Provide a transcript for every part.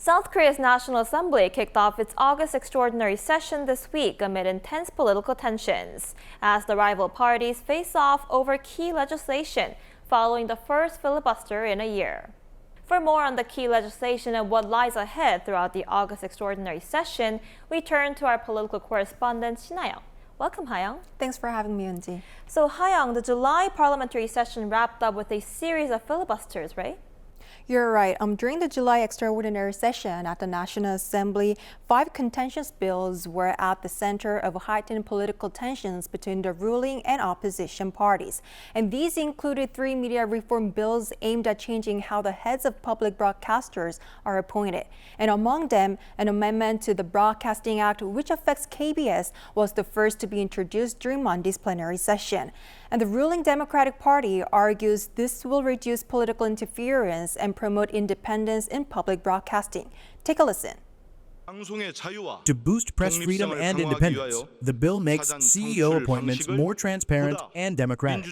South Korea's National Assembly kicked off its August extraordinary session this week amid intense political tensions, as the rival parties face off over key legislation following the first filibuster in a year. For more on the key legislation and what lies ahead throughout the August extraordinary session, we turn to our political correspondent, Shin-Young. Welcome, Ha-young. Thanks for having me, Eunji. So, Ha-young, the July parliamentary session wrapped up with a series of filibusters, right? You're right. During the July extraordinary session at the National Assembly, 5 contentious bills were at the center of heightened political tensions between the ruling and opposition parties. And these included 3 media reform bills aimed at changing how the heads of public broadcasters are appointed. And among them, an amendment to the Broadcasting Act, which affects KBS, was the first to be introduced during Monday's plenary session. And the ruling Democratic Party argues this will reduce political interference and promote independence in public broadcasting. Take a listen. To boost press freedom and independence, the bill makes CEO appointments more transparent and democratic.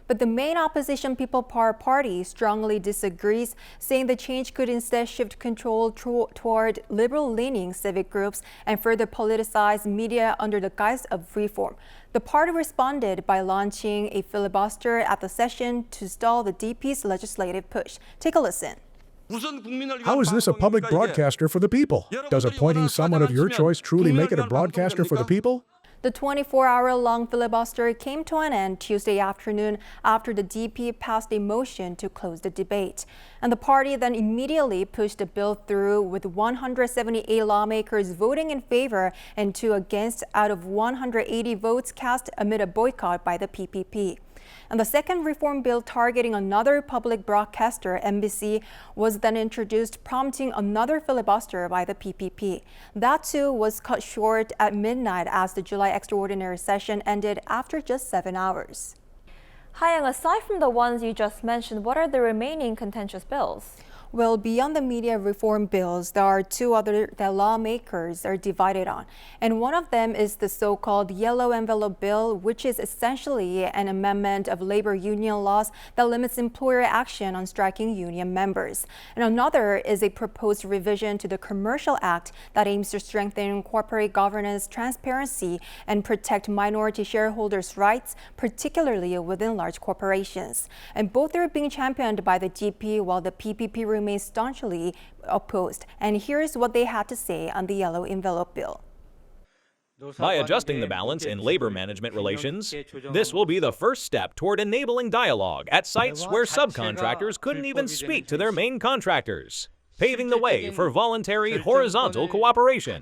But the main opposition People Power Party strongly disagrees, saying the change could instead shift control toward liberal-leaning civic groups and further politicize media under the guise of reform. The party responded by launching a filibuster at the session to stall the DP's legislative push. Take a listen. How is this a public broadcaster for the people? Does appointing someone of your choice truly make it a broadcaster for the people? The 24-hour-long filibuster came to an end Tuesday afternoon after the DP passed a motion to close the debate. And the party then immediately pushed the bill through with 178 lawmakers voting in favor and 2 against out of 180 votes cast amid a boycott by the PPP. And the second reform bill targeting another public broadcaster, MBC, was then introduced, prompting another filibuster by the PPP. That too was cut short at midnight as the July extraordinary session ended after just 7 hours. Ha-young, aside from the ones you just mentioned, what are the remaining contentious bills? Well, beyond the media reform bills, there are 2 other that lawmakers are divided on. And one of them is the so-called Yellow Envelope Bill, which is essentially an amendment of labor union laws that limits employer action on striking union members. And another is a proposed revision to the Commercial Act that aims to strengthen corporate governance, transparency, and protect minority shareholders' rights, particularly within large corporations. And both are being championed by the DP, while the PPP remains staunchly opposed. And here's what they had to say on the Yellow Envelope Bill. By adjusting the balance in labor management relations, this will be the first step toward enabling dialogue at sites where subcontractors couldn't even speak to their main contractors, paving the way for voluntary horizontal cooperation.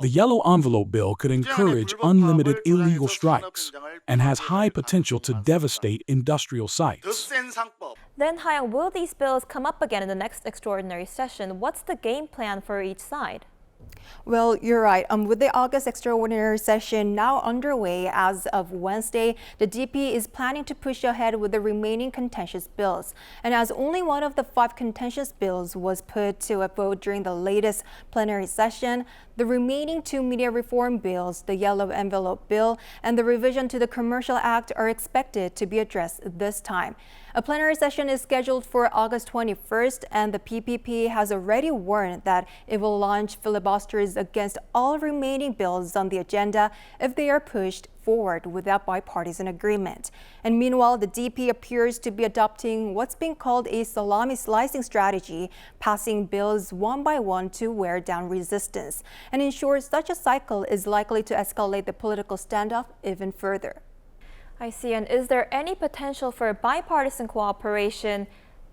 The Yellow Envelope Bill could encourage unlimited illegal strikes and has high potential to devastate industrial sites. Then, Ha-young, will these bills come up again in the next extraordinary session? What's the game plan for each side? Well, you're right. With the August extraordinary session now underway as of Wednesday, the DP is planning to push ahead with the remaining contentious bills. And as only one of the 5 contentious bills was put to a vote during the latest plenary session, the remaining 2 media reform bills, the Yellow Envelope Bill and the revision to the Commercial Act, are expected to be addressed this time. A plenary session is scheduled for August 21st, and the PPP has already warned that it will launch filibusters against all remaining bills on the agenda if they are pushed forward without bipartisan agreement. And meanwhile, the DP appears to be adopting what's being called a salami slicing strategy, passing bills one by one to wear down resistance. And in short, such a cycle is likely to escalate the political standoff even further. I see. And is there any potential for bipartisan cooperation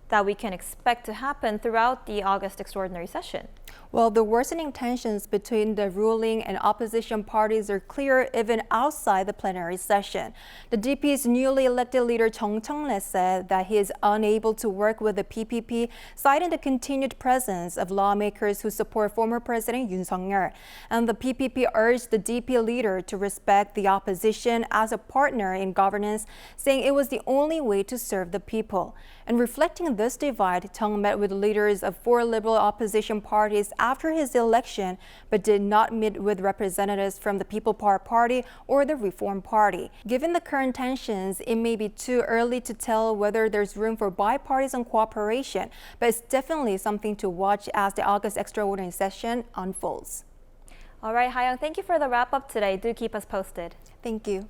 that we can expect to happen throughout the August extraordinary session? Well, the worsening tensions between the ruling and opposition parties are clear even outside the plenary session. The DP's newly elected leader Chung Cheong-rae said that he is unable to work with the PPP, citing the continued presence of lawmakers who support former President Yoon Suk-yeol. And the PPP urged the DP leader to respect the opposition as a partner in governance, saying it was the only way to serve the people. And reflecting this divide, Tung met with leaders of 4 liberal opposition parties after his election, but did not meet with representatives from the People Power Party or the Reform Party. Given the current tensions, it may be too early to tell whether there's room for bipartisan cooperation, but it's definitely something to watch as the August extraordinary session unfolds. All right, Hayoung, thank you for the wrap-up today. Do keep us posted. Thank you.